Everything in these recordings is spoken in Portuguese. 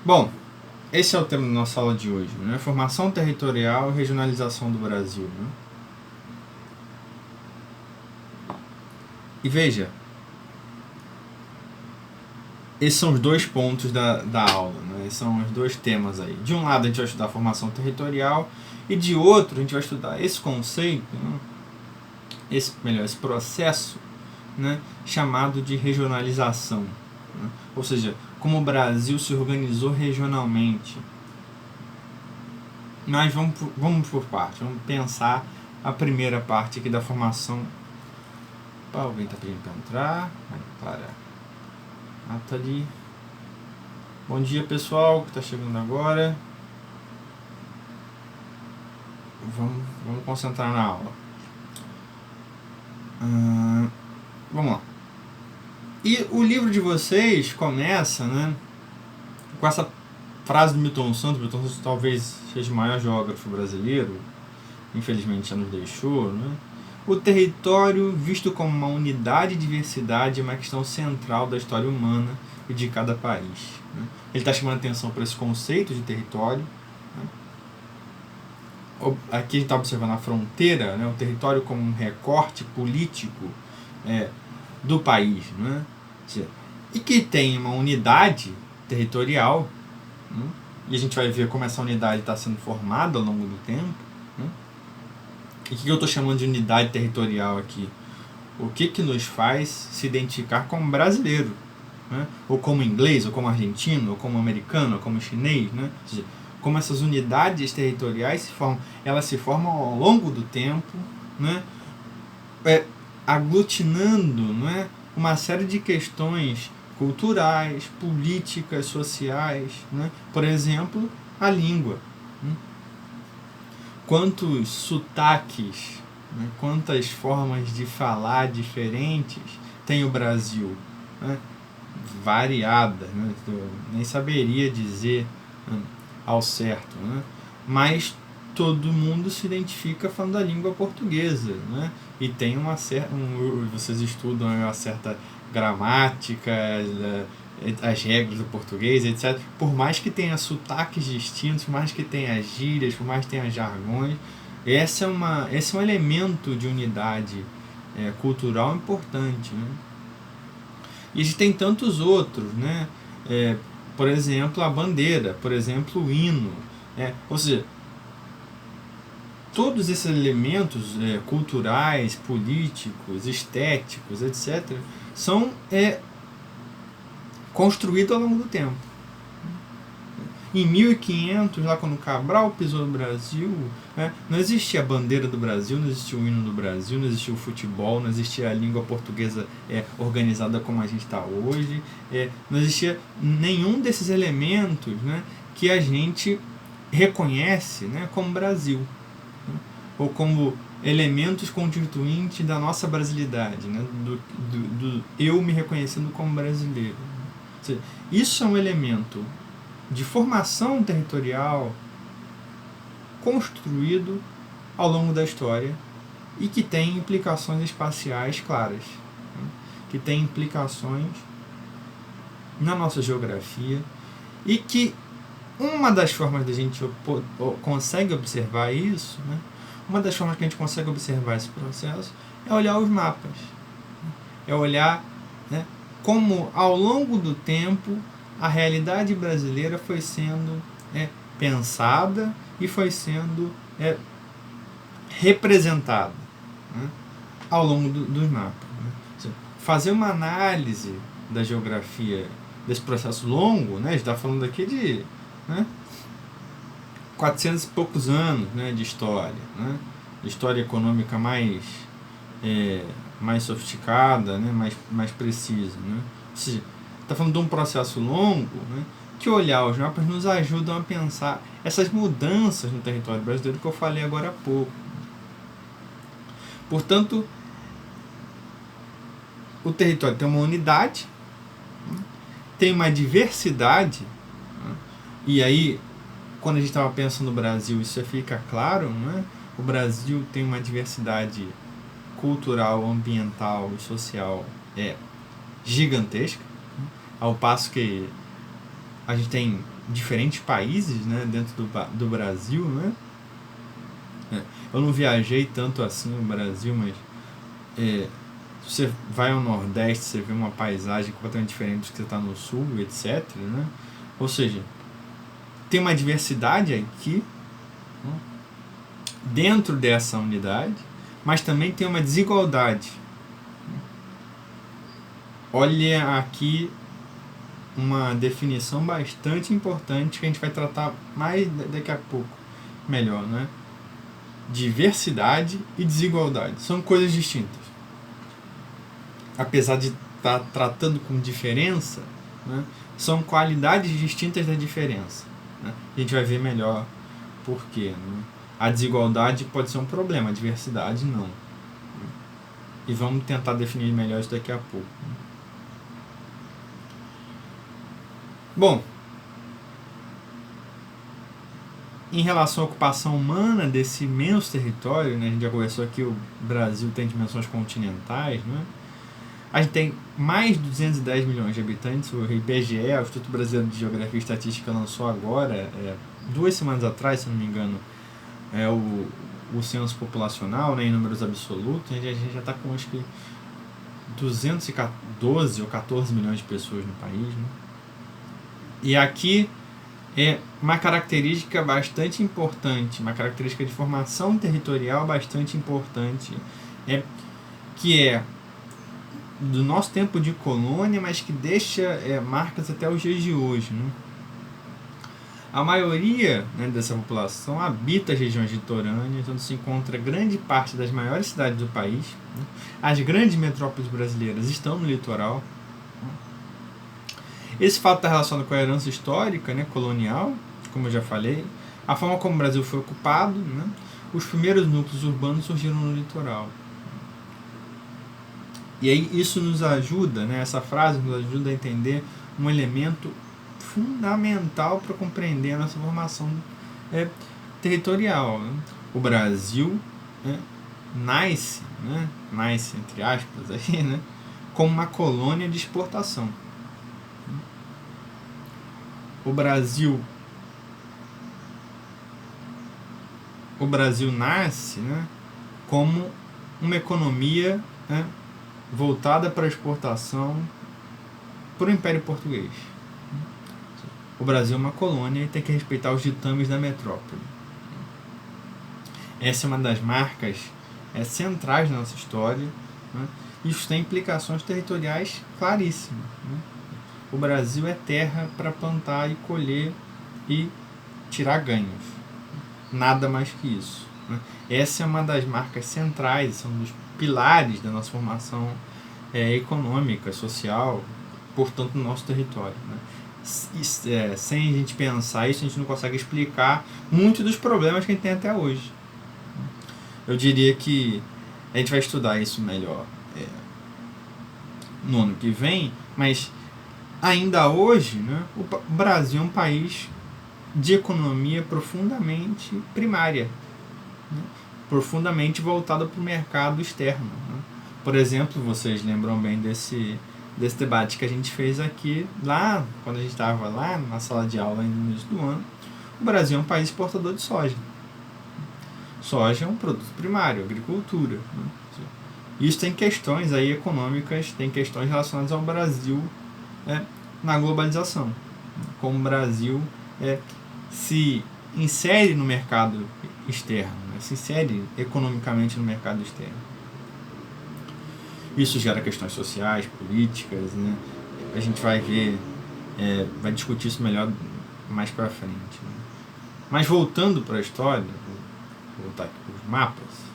Bom, esse é o tema da nossa aula de hoje, né? Formação territorial e regionalização do Brasil. Né? E veja, esses são os dois pontos da aula, né? Esses são os dois temas aí. De um lado a gente vai estudar a formação territorial e de outro a gente vai estudar esse conceito, né? esse processo, né? chamado de regionalização. Né? Ou seja, como o Brasil se organizou regionalmente. Mas vamos por parte, vamos pensar a primeira parte aqui da formação. Alguém está pedindo para entrar? Clara. Nathalie. Bom dia, pessoal, que está chegando agora. Vamos concentrar na aula. Vamos lá. E o livro de vocês começa, né, com essa frase do Milton Santos. Milton Santos talvez seja o maior geógrafo brasileiro, infelizmente já nos deixou, né? O território, visto como uma unidade e diversidade, é uma questão central da história humana e de cada país. Né? Ele está chamando a atenção para esse conceito de território. Né? Aqui a gente está observando a fronteira, né? O território como um recorte político do país. Né? E que tem uma unidade territorial, né? E a gente vai ver como essa unidade está sendo formada ao longo do tempo. Né? E o que eu estou chamando de unidade territorial aqui? O que nos faz se identificar como brasileiro? Né? Ou como inglês, ou como argentino, ou como americano, ou como chinês? Né? Ou seja, como essas unidades territoriais se formam. Elas se formam ao longo do tempo, né? Aglutinando, né? Uma série de questões culturais, políticas, sociais. Né? Por exemplo, a língua. Né? Quantos sotaques, né, quantas formas de falar diferentes tem o Brasil, né, variadas, né, eu nem saberia dizer, né, ao certo, né, mas todo mundo se identifica falando a língua portuguesa, né, e tem uma certa, vocês estudam uma certa gramática, as regras do português, etc. Por mais que tenha sotaques distintos, por mais que tenha gírias, por mais que tenha jargões, esse é um elemento de unidade cultural importante. Né? E a gente tem tantos outros, né? Por exemplo, a bandeira, por exemplo, o hino. Ou seja, todos esses elementos culturais, políticos, estéticos, etc., são construído ao longo do tempo. Em 1500, lá quando Cabral pisou no Brasil, né, não existia a bandeira do Brasil, não existia o hino do Brasil, não existia o futebol, não existia a língua portuguesa organizada como a gente está hoje, não existia nenhum desses elementos, né, que a gente reconhece, né, como Brasil, né, ou como elementos constituintes da nossa brasilidade, né, do eu me reconhecendo como brasileiro. Isso é um elemento de formação territorial construído ao longo da história e que tem implicações espaciais claras, né? Que tem implicações na nossa geografia e que uma das formas da gente consegue observar isso, né? Uma das formas que a gente consegue observar esse processo é olhar os mapas, é olhar, né, como ao longo do tempo a realidade brasileira foi sendo pensada e foi sendo representada, né, ao longo dos mapas. Né. Fazer uma análise da geografia desse processo longo, né, a gente está falando aqui de 400 e poucos anos, né, de história, né, de história econômica mais sofisticada, né, mais precisa. Né? Ou seja, está falando de um processo longo, né, que olhar os mapas nos ajudam a pensar essas mudanças no território brasileiro que eu falei agora há pouco. Portanto, o território tem uma unidade, né, tem uma diversidade, né, e aí, quando a gente estava pensando no Brasil, isso já fica claro, né? O Brasil tem uma diversidade cultural, ambiental e social gigantesca, ao passo que a gente tem diferentes países, né, dentro do Brasil, né? Eu não viajei tanto assim no Brasil, mas você vai ao Nordeste, você vê uma paisagem completamente diferente do que você está no Sul, etc. Né? Ou seja, tem uma diversidade aqui, né, dentro dessa unidade, mas também tem uma desigualdade. Olha aqui uma definição bastante importante que a gente vai tratar mais daqui a pouco, melhor, né? Diversidade e desigualdade são coisas distintas. Apesar de estar tratando com diferença, né, são qualidades distintas da diferença. Né? A gente vai ver melhor por quê. Né? A desigualdade pode ser um problema, a diversidade não. E vamos tentar definir melhor isso daqui a pouco. Bom, em relação à ocupação humana desse imenso território, né, a gente já conversou aqui, o Brasil tem dimensões continentais, né? A gente tem mais de 210 milhões de habitantes, o IBGE, o Instituto Brasileiro de Geografia e Estatística, lançou agora, 2 semanas atrás, se não me engano, o censo populacional, né, em números absolutos. A gente já está com, acho que, 212 ou 14 milhões de pessoas no país, né? E aqui é uma característica bastante importante, uma característica de formação territorial bastante importante, que é do nosso tempo de colônia, mas que deixa marcas até os dias de hoje. Né? A maioria, né, dessa população habita as regiões litorâneas, onde se encontra grande parte das maiores cidades do país. Né? As grandes metrópoles brasileiras estão no litoral. Esse fato está relacionado com a herança histórica, né, colonial, como eu já falei, a forma como o Brasil foi ocupado, né, os primeiros núcleos urbanos surgiram no litoral. E aí isso nos ajuda, né, essa frase nos ajuda a entender um elemento fundamental para compreender a nossa formação territorial. Né? O Brasil nasce entre aspas, aí, né, como uma colônia de exportação. O Brasil nasce, né, como uma economia, né, voltada para a exportação para o Império Português. O Brasil é uma colônia e tem que respeitar os ditames da metrópole. Essa é uma das marcas centrais da nossa história. Né? Isso tem implicações territoriais claríssimas. Né? O Brasil é terra para plantar e colher e tirar ganhos. Nada mais que isso. Né? Essa é uma das marcas centrais, são dos pilares da nossa formação econômica, social, portanto, no nosso território. Né? Sem a gente pensar isso, a gente não consegue explicar muitos dos problemas que a gente tem até hoje. Eu diria que a gente vai estudar isso melhor no ano que vem, mas ainda hoje, né, o Brasil é um país de economia profundamente primária, né, profundamente voltada para o mercado externo. Né. Por exemplo, vocês lembram bem desse debate que a gente fez aqui, lá, quando a gente estava lá na sala de aula no início do ano. O Brasil é um país exportador de soja. Soja é um produto primário, agricultura. Né. Isso tem questões aí econômicas, tem questões relacionadas ao Brasil na globalização. Como o Brasil se insere no mercado externo, né? Se insere economicamente no mercado externo. Isso gera questões sociais, políticas, né? A gente vai ver, vai discutir isso melhor mais para frente. Né? Mas voltando para a história, vou voltar aqui para os mapas.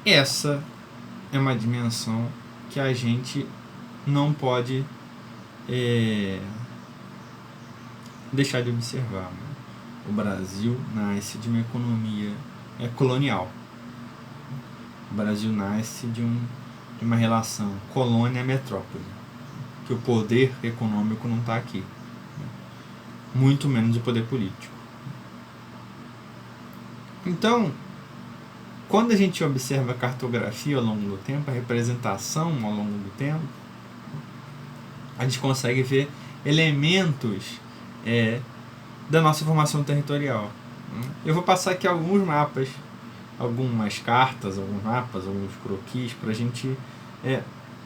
Essa é uma dimensão que a gente não pode deixar de observar. Né? O Brasil nasce de uma economia colonial. O Brasil nasce de uma relação colônia-metrópole, que o poder econômico não está aqui, né? Muito menos o poder político. Então, quando a gente observa a cartografia ao longo do tempo, a representação ao longo do tempo, a gente consegue ver elementos da nossa formação territorial. Eu vou passar aqui alguns mapas, algumas cartas, alguns mapas, alguns croquis, para a gente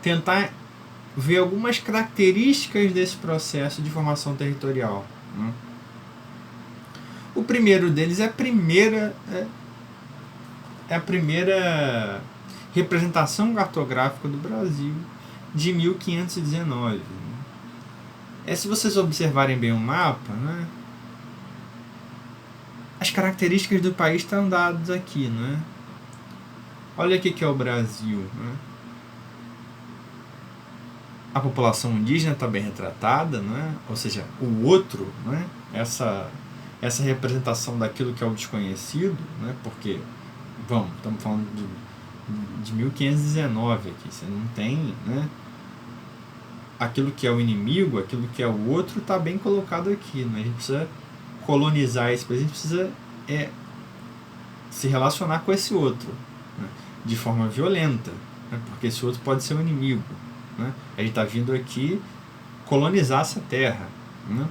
tentar ver algumas características desse processo de formação territorial. O primeiro deles é a primeira representação cartográfica do Brasil de 1519. Se vocês observarem bem o mapa, né, as características do país estão dadas aqui. Né? Olha aqui que é o Brasil. Né? A população indígena está bem retratada, né? Ou seja, o outro, né? essa representação daquilo que é o desconhecido, né? Porque, estamos falando de 1519 aqui, você não tem, né? Aquilo que é o inimigo, aquilo que é o outro está bem colocado aqui, né? A gente precisa colonizar esse país, a gente precisa se relacionar com esse outro, né? De forma violenta, né? Porque esse outro pode ser o inimigo, né? A gente está vindo aqui colonizar essa terra, né?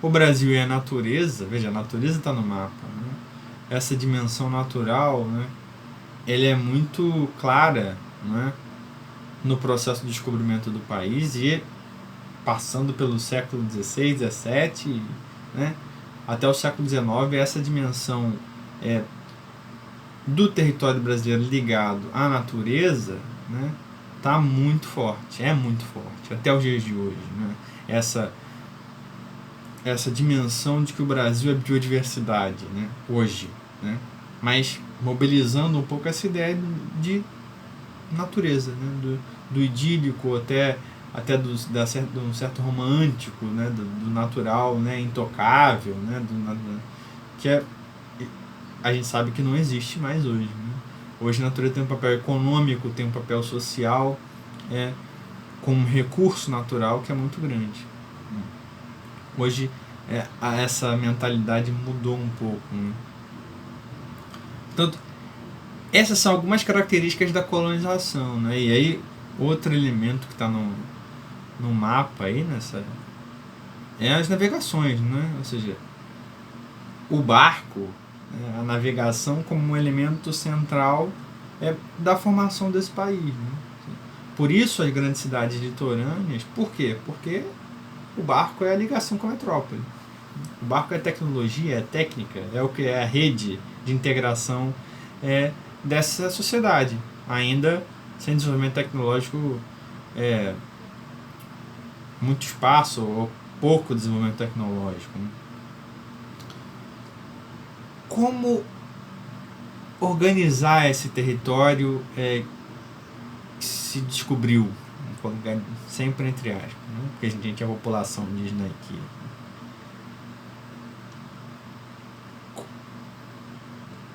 O Brasil e a natureza, veja, a natureza está no mapa, né? Essa dimensão natural, né? Ela é muito clara, né? No processo de descobrimento do país e passando pelo século XVI, XVII, né? Até o século XIX, essa dimensão do território brasileiro ligado à natureza, né? Tá muito forte, é muito forte, até os dias de hoje, né? Essa dimensão de que o Brasil é biodiversidade, né? Hoje, né? Mas mobilizando um pouco essa ideia de natureza, né? Do idílico até de um certo romântico, né? Do natural, né? Intocável, né? Que a gente sabe que não existe mais hoje, né? Hoje a natureza tem um papel econômico, tem um papel social, como recurso natural que é muito grande. Hoje essa mentalidade mudou um pouco, né? Portanto, essas são algumas características da colonização, né? E aí outro elemento que está no mapa aí, é as navegações, né? Ou seja, o barco, a navegação como um elemento central da formação desse país, né? Por isso as grandes cidades litorâneas. Por quê? Porque o barco é a ligação com a metrópole. O barco é tecnologia, é técnica, é o que é a rede de integração dessa sociedade, ainda sem desenvolvimento tecnológico, muito espaço ou pouco desenvolvimento tecnológico, né? Como organizar esse território que se descobriu, sempre entre aspas, né? Porque a gente é a população indígena aqui.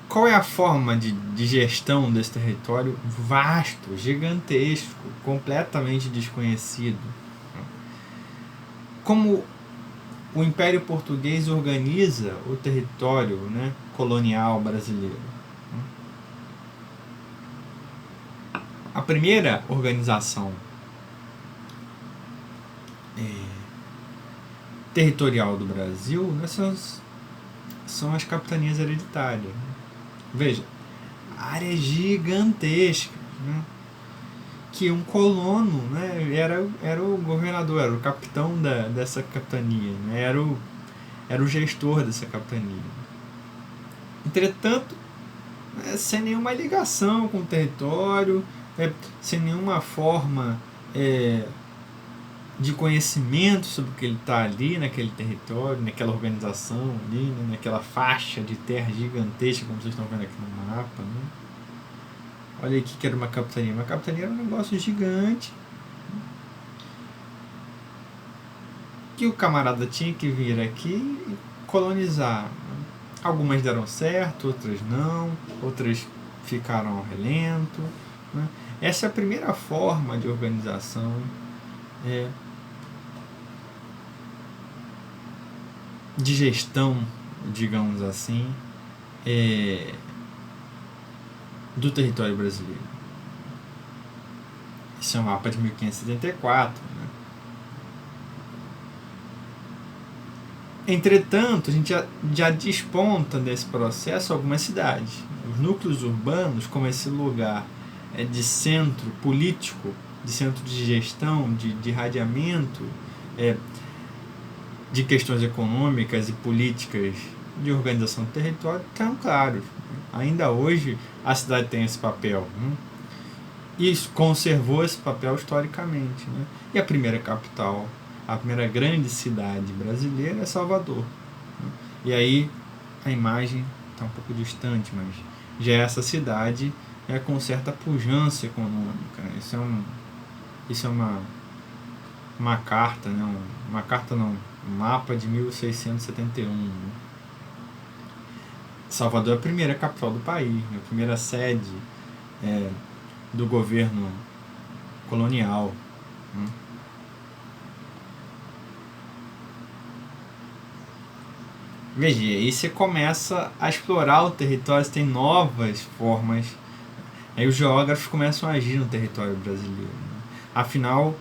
Qual é a forma de gestão desse território vasto, gigantesco, completamente desconhecido? Como o Império Português organiza o território, né, colonial brasileiro? A primeira organização territorial do Brasil, né, são as capitanias hereditárias. Veja, área gigantesca, né? Que um colono, né, era o governador, era o capitão dessa capitania, né? Era o gestor dessa capitania. Entretanto, sem nenhuma ligação com o território, sem nenhuma forma de conhecimento sobre o que ele está ali naquele território, naquela organização ali, né, naquela faixa de terra gigantesca, como vocês estão vendo aqui no mapa, né? Olha aqui que era uma capitania. Uma capitania era um negócio gigante que o camarada tinha que vir aqui e colonizar. Algumas deram certo, outras não, outras ficaram ao relento, né? Essa é a primeira forma de organização de gestão, digamos assim, do território brasileiro. Esse é um mapa de 1574, né? Entretanto, a gente já desponta desse processo algumas cidades. Os núcleos urbanos, como esse lugar de centro político, de centro de gestão, de radiamento, de questões econômicas e políticas de organização do território, estão claros. Ainda hoje a cidade tem esse papel, né? E conservou esse papel historicamente, né? E a primeira capital, a primeira grande cidade brasileira é Salvador, né? E aí a imagem está um pouco distante, mas já essa cidade com certa pujança econômica. Isso é uma carta, né? Uma carta não, um mapa de 1671. Né? Salvador é a primeira capital do país, né? A primeira sede do governo colonial. Né? Veja, aí você começa a explorar o território, você tem novas formas. Aí os geógrafos começam a agir no território brasileiro. Né? Afinal,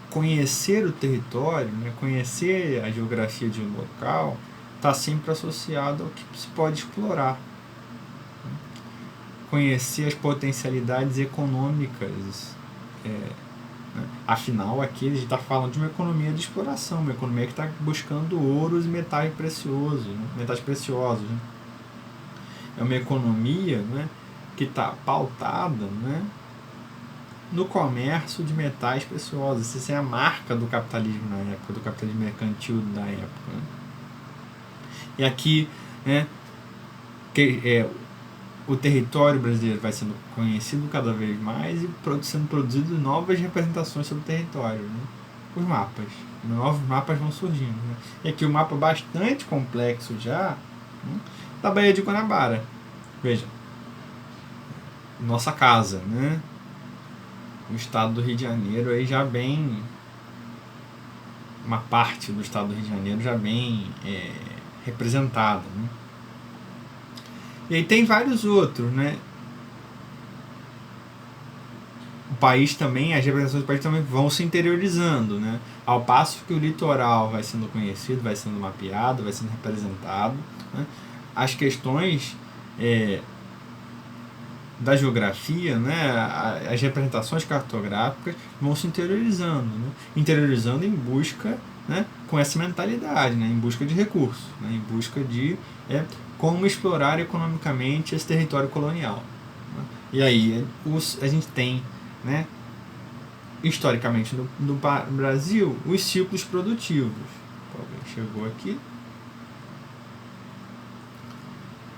conhecer o território, né, conhecer a geografia de um local, está sempre associado ao que se pode explorar. Né? Conhecer as potencialidades econômicas. Né? Afinal, aqui a gente está falando de uma economia de exploração, uma economia que está buscando ouros e metais preciosos. Né? Metais preciosos. Né? É uma economia, né, que está pautada, né, no comércio de metais preciosos. Essa é a marca do capitalismo na época, do capitalismo mercantil da época. Né? E aqui, né, o território brasileiro vai sendo conhecido cada vez mais e sendo produzido novas representações sobre o território. Né? Os mapas. Novos mapas vão surgindo. Né? E aqui o mapa bastante complexo já, né, da Baía de Guanabara. Veja, nossa casa, né? O estado do Rio de Janeiro aí já bem, uma parte do estado do Rio de Janeiro já bem representada, né? E aí tem vários outros, né? O país também, as representações do país também vão se interiorizando, né? Ao passo que o litoral vai sendo conhecido, vai sendo mapeado, vai sendo representado, né? As questões da geografia, né, as representações cartográficas vão se interiorizando, né, interiorizando em busca, né, com essa mentalidade, né, em busca de recursos, né, em busca de como explorar economicamente esse território colonial. Né. E aí a gente tem, né, historicamente no Brasil, os ciclos produtivos. Alguém chegou aqui.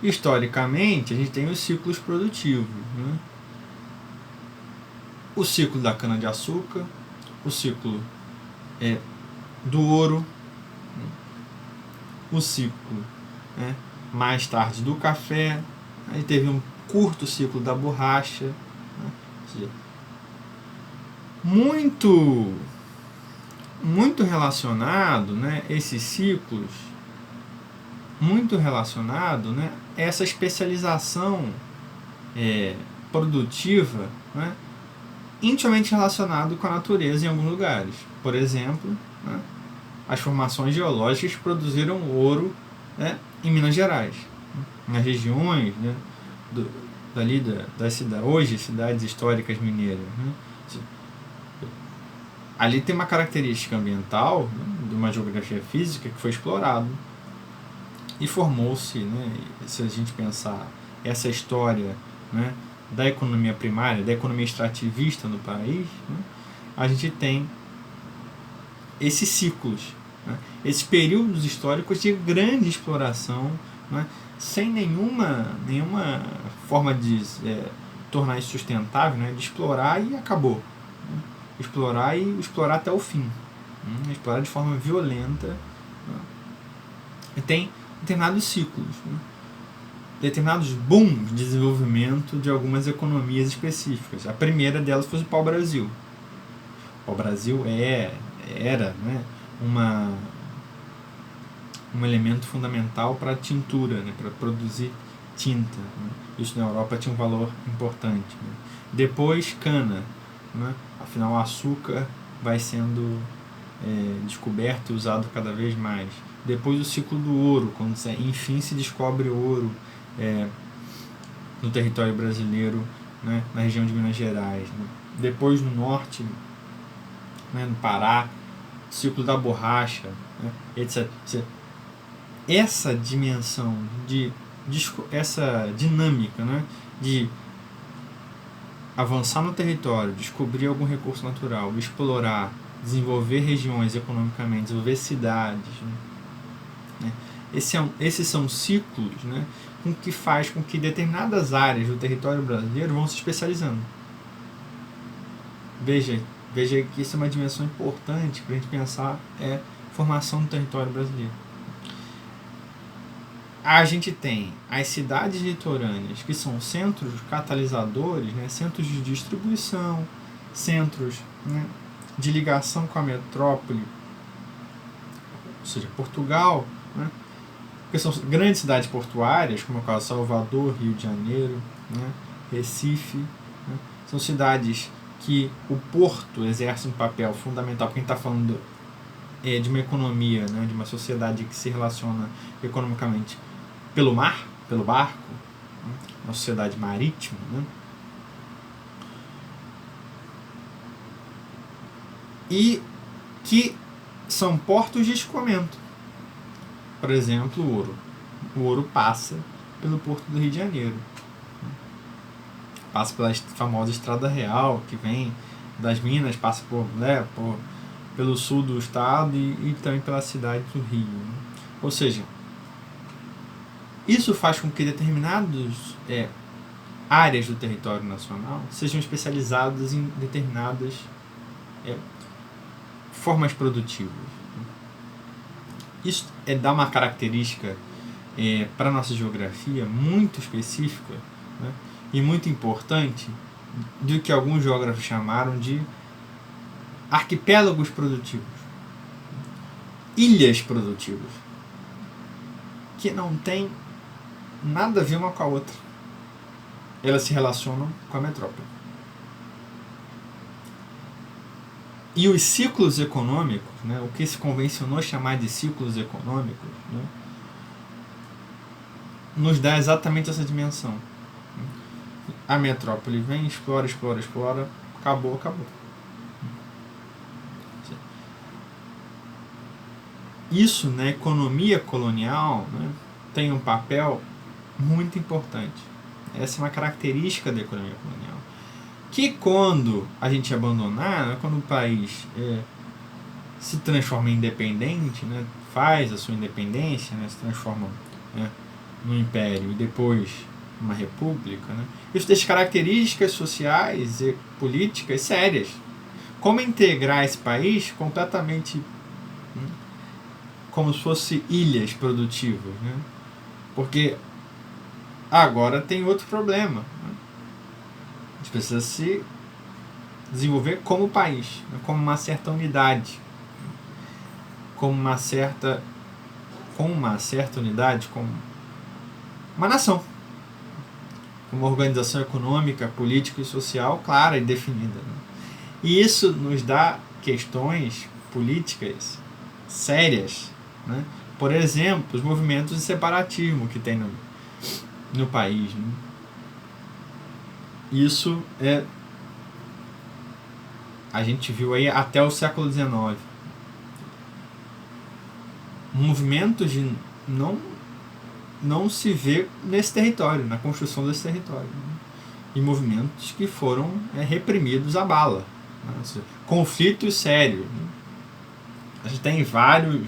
Historicamente, a gente tem os ciclos produtivos. Né? O ciclo da cana-de-açúcar, o ciclo do ouro, né? O ciclo, né, mais tarde do café, aí teve um curto ciclo da borracha. Né? Muito relacionado, né, esses ciclos, muito relacionado, né, essa especialização produtiva, né, intimamente relacionado com a natureza em alguns lugares. Por exemplo, né, as formações geológicas produziram ouro, né, em Minas Gerais, né, nas regiões, né, dali das cidades, hoje cidades históricas mineiras. Né, ali tem uma característica ambiental, né, de uma geografia física que foi explorado. E formou-se, né, se a gente pensar essa história, né, da economia primária, da economia extrativista no país, né, a gente tem esses ciclos, né, esses períodos históricos de grande exploração, né, sem nenhuma forma de tornar isso sustentável, né, de explorar e acabou. Né, explorar até o fim. Né, explorar de forma violenta. Né, e tem determinados ciclos, né? Determinados booms de desenvolvimento de algumas economias específicas. A primeira delas foi o pau-brasil. O pau-brasil era, né, um elemento fundamental para a tintura, né, para produzir tinta. Né? Isso na Europa tinha um valor importante. Né? Depois, cana. Né? Afinal, o açúcar vai sendo descoberto e usado cada vez mais. Depois o ciclo do ouro, quando enfim se descobre ouro no território brasileiro, né, na região de Minas Gerais. Né? Depois no norte, né, no Pará, ciclo da borracha, né, etc. Essa dimensão, essa dinâmica, né, de avançar no território, descobrir algum recurso natural, explorar, desenvolver regiões economicamente, desenvolver cidades, né? Esses são ciclos, né, que faz com que determinadas áreas do território brasileiro vão se especializando. Veja que isso é uma dimensão importante para a gente pensar formação do território brasileiro. A gente tem as cidades litorâneas, que são centros catalisadores, né, centros de distribuição, centros, né, de ligação com a metrópole, ou seja, Portugal, né, porque são grandes cidades portuárias, como é o caso de Salvador, Rio de Janeiro, né, Recife, né, são cidades que o porto exerce um papel fundamental, porque a gente está falando de uma economia, né, de uma sociedade que se relaciona economicamente pelo mar, pelo barco, né, uma sociedade marítima, né, e que são portos de escoamento. Por exemplo, o ouro. O ouro passa pelo porto do Rio de Janeiro. Passa pela famosa Estrada Real, que vem das Minas, passa pelo sul do estado e também pela cidade do Rio. Né? Ou seja, isso faz com que determinadas áreas do território nacional sejam especializadas em determinadas formas produtivas. Isso dá uma característica para a nossa geografia muito específica, né, e muito importante, do que alguns geógrafos chamaram de arquipélagos produtivos, ilhas produtivas, que não tem nada a ver uma com a outra. Elas se relacionam com a metrópole. E os ciclos econômicos, né, o que se convencionou chamar de ciclos econômicos, né, nos dá exatamente essa dimensão. A metrópole vem, explora, acabou. Isso na economia colonial, né, tem um papel muito importante. Essa é uma característica da economia colonial. Que quando a gente abandonar, né, quando o país se transforma em independente, né, faz a sua independência, né, se transforma no império e depois numa república, né, isso tem características sociais e políticas sérias. Como integrar esse país completamente, né, como se fosse ilhas produtivas, né, porque agora tem outro problema, né, a gente precisa se desenvolver como país, né, como uma certa unidade, como uma certa unidade, como uma nação, uma organização econômica, política e social clara e definida. Né? E isso nos dá questões políticas sérias, né? Por exemplo, os movimentos de separatismo que tem no país. Né? Isso a gente viu aí até o século XIX. Movimentos de não se vê nesse território, na construção desse território. Né? E movimentos que foram reprimidos à bala. Né? Conflitos sérios. Né? A gente tem vários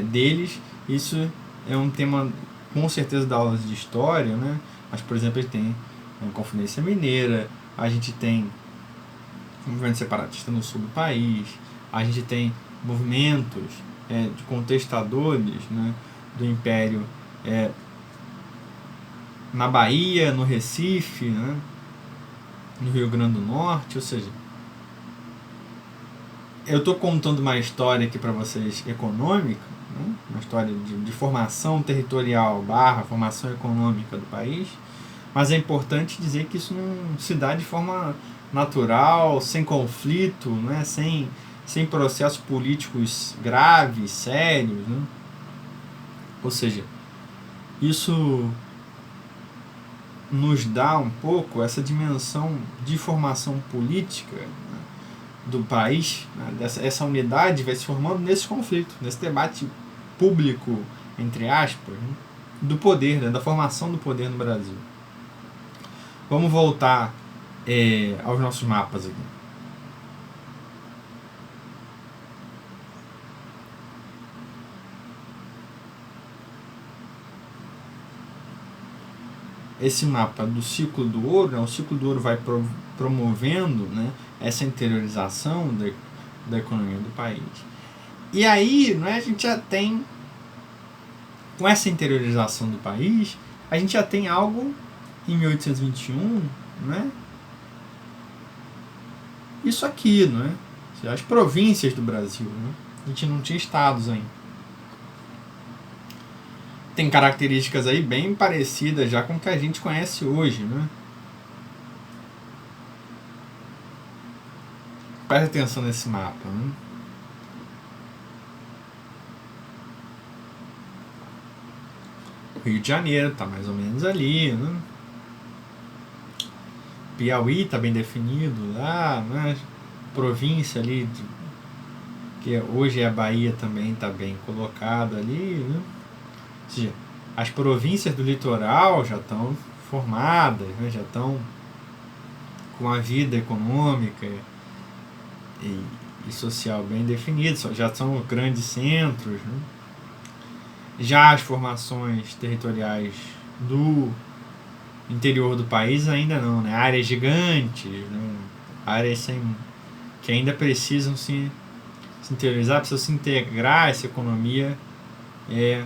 deles. Isso é um tema, com certeza, da aula de história, né? Mas, por exemplo, ele tem a Inconfidência Mineira, a gente tem movimento separatista no sul do país, a gente tem movimentos de contestadores, né, do Império na Bahia, no Recife, né, no Rio Grande do Norte. Ou seja, eu estou contando uma história aqui para vocês econômica, né, uma história de formação territorial / formação econômica do país, mas é importante dizer que isso não se dá de forma natural, sem conflito, né, sem processos políticos graves, sérios. Né. Ou seja, isso nos dá um pouco essa dimensão de formação política, né, do país, né, essa unidade vai se formando nesse conflito, nesse debate público, entre aspas, né, do poder, né, da formação do poder no Brasil. Vamos voltar aos nossos mapas aqui. Esse mapa do ciclo do ouro, né, o ciclo do ouro vai promovendo, né, essa interiorização da economia do país. E aí, né, a gente já tem, com essa interiorização do país, a gente já tem algo em 1821, né, isso aqui, né, as províncias do Brasil, né, a gente não tinha estados ainda. Tem características aí bem parecidas já com o que a gente conhece hoje, né? Preste atenção nesse mapa, né? Rio de Janeiro está mais ou menos ali, né? Piauí está bem definido lá, né? Província ali, que hoje é a Bahia, também está bem colocado ali, né? Ou seja, as províncias do litoral já estão formadas, né? Já estão com a vida econômica e social bem definida, já são grandes centros, né? Já as formações territoriais do interior do país ainda não, né? Áreas gigantes, né? Áreas que ainda precisam se interiorizar, precisam se integrar. Essa economia é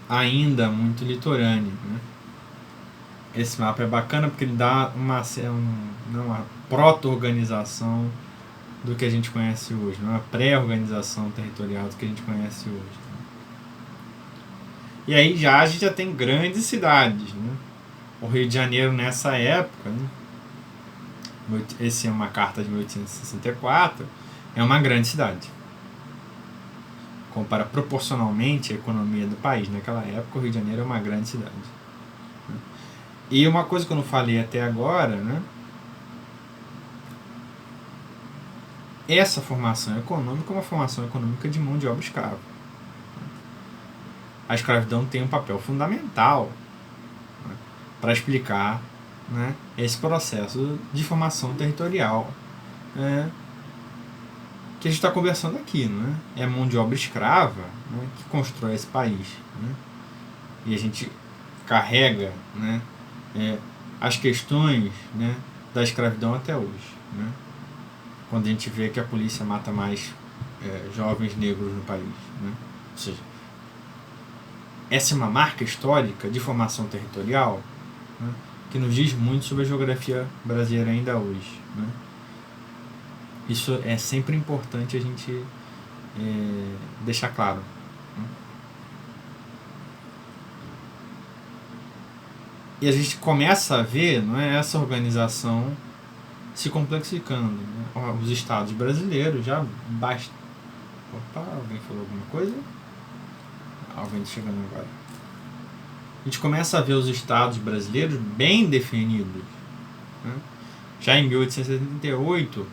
ainda muito litorânea, né? Esse mapa é bacana porque ele dá uma proto-organização do que a gente conhece hoje, uma pré-organização territorial do que a gente conhece hoje. E aí a gente já tem grandes cidades, né? O Rio de Janeiro nessa época, né? Essa é uma carta de 1864, é uma grande cidade. Compara proporcionalmente a economia do país. Naquela época o Rio de Janeiro é uma grande cidade. E uma coisa que eu não falei até agora, né? Essa formação econômica é uma formação econômica de mão de obra escrava. A escravidão tem um papel fundamental, né, para explicar, né, esse processo de formação territorial, né, que a gente está conversando aqui. Né? É a mão de obra escrava, né, que constrói esse país. Né? E a gente carrega, né, as questões, né, da escravidão até hoje. Né? Quando a gente vê que a polícia mata mais jovens negros no país. Né? Ou seja, essa é uma marca histórica de formação territorial, né, que nos diz muito sobre a geografia brasileira ainda hoje. Né? Isso é sempre importante a gente deixar claro. Né? E a gente começa a ver, não é, essa organização se complexificando. Né? Os estados brasileiros já basta. Opa, alguém falou alguma coisa? Alguém chegando agora. A gente começa a ver os estados brasileiros bem definidos. Né? Já em 1878,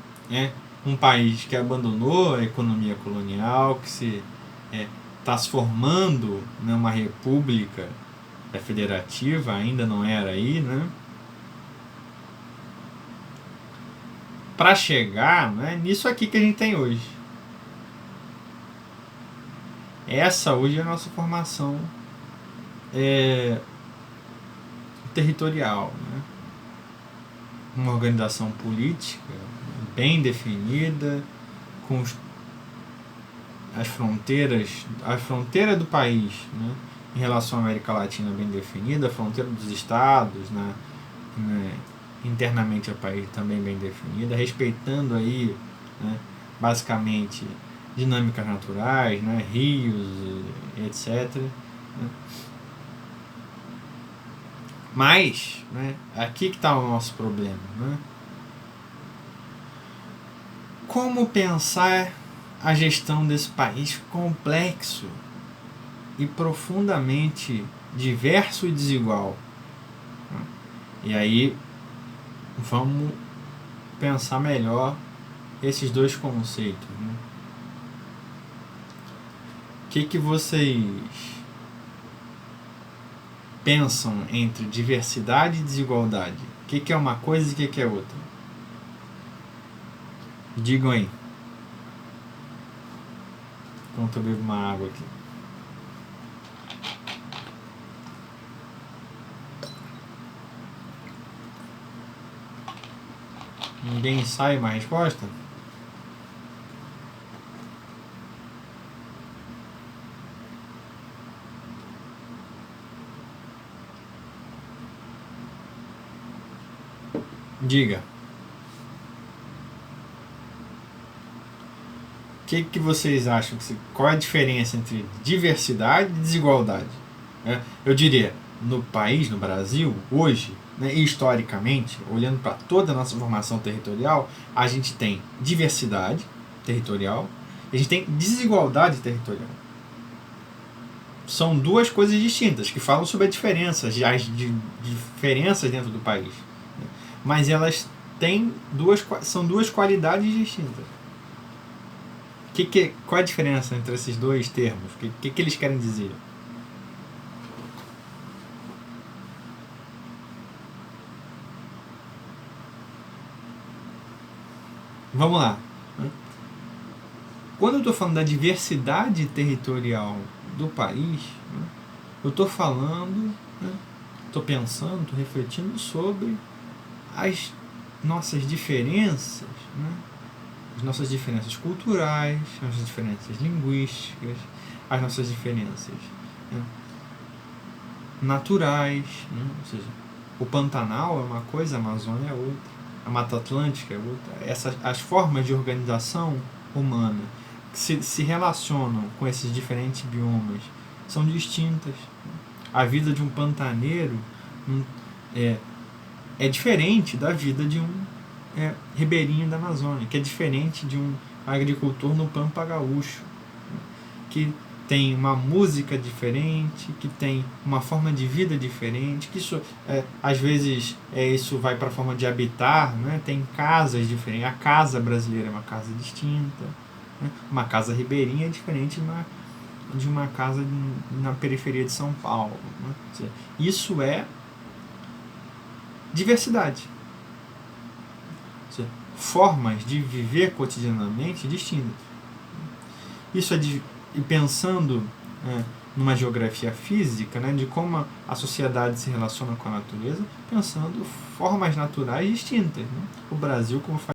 um país que abandonou a economia colonial, que está se formando, né, uma república federativa, ainda não era aí, né? Para chegar, né, nisso aqui que a gente tem hoje. Essa hoje é a nossa formação territorial. Né? Uma organização política bem definida, com as fronteiras, a fronteira do país, né, em relação à América Latina bem definida, a fronteira dos estados, né, internamente ao país também bem definida, respeitando aí, né, basicamente dinâmicas naturais, né, rios, etc. Né. Mas, né, aqui que está o nosso problema. Né? Como pensar a gestão desse país complexo, e profundamente diverso e desigual. E aí vamos pensar melhor esses dois conceitos. Né? O que vocês pensam entre diversidade e desigualdade? O que é uma coisa e o que é outra? Digam aí. Enquanto eu bebo uma água aqui. Ninguém sabe uma resposta? Diga. O que vocês acham? Qual é a diferença entre diversidade e desigualdade? Eu diria, no país, no Brasil, hoje, né, historicamente, olhando para toda a nossa formação territorial, a gente tem diversidade territorial e a gente tem desigualdade territorial. São duas coisas distintas que falam sobre as diferenças dentro do país. Né? Mas elas são duas qualidades distintas. Qual é a diferença entre esses dois termos? O que eles querem dizer? Vamos lá. Quando eu estou falando da diversidade territorial do país, eu estou falando, estou pensando, estou refletindo sobre as nossas diferenças, as nossas diferenças culturais, as nossas diferenças linguísticas, as nossas diferenças naturais, ou seja, o Pantanal é uma coisa, a Amazônia é outra, a Mata Atlântica é outra. As formas de organização humana que se relacionam com esses diferentes biomas são distintas. A vida de um pantaneiro é diferente da vida de um ribeirinho da Amazônia, que é diferente de um agricultor no Pampa Gaúcho, que tem uma música diferente, que tem uma forma de vida diferente, que isso, às vezes isso vai para a forma de habitar, né? Tem casas diferentes, a casa brasileira é uma casa distinta, né? Uma casa ribeirinha é diferente de uma casa na periferia de São Paulo. Né? Isso é diversidade. Formas de viver cotidianamente distintas. Isso e pensando numa geografia física, né, de como a sociedade se relaciona com a natureza, pensando formas naturais distintas. Né? O Brasil, como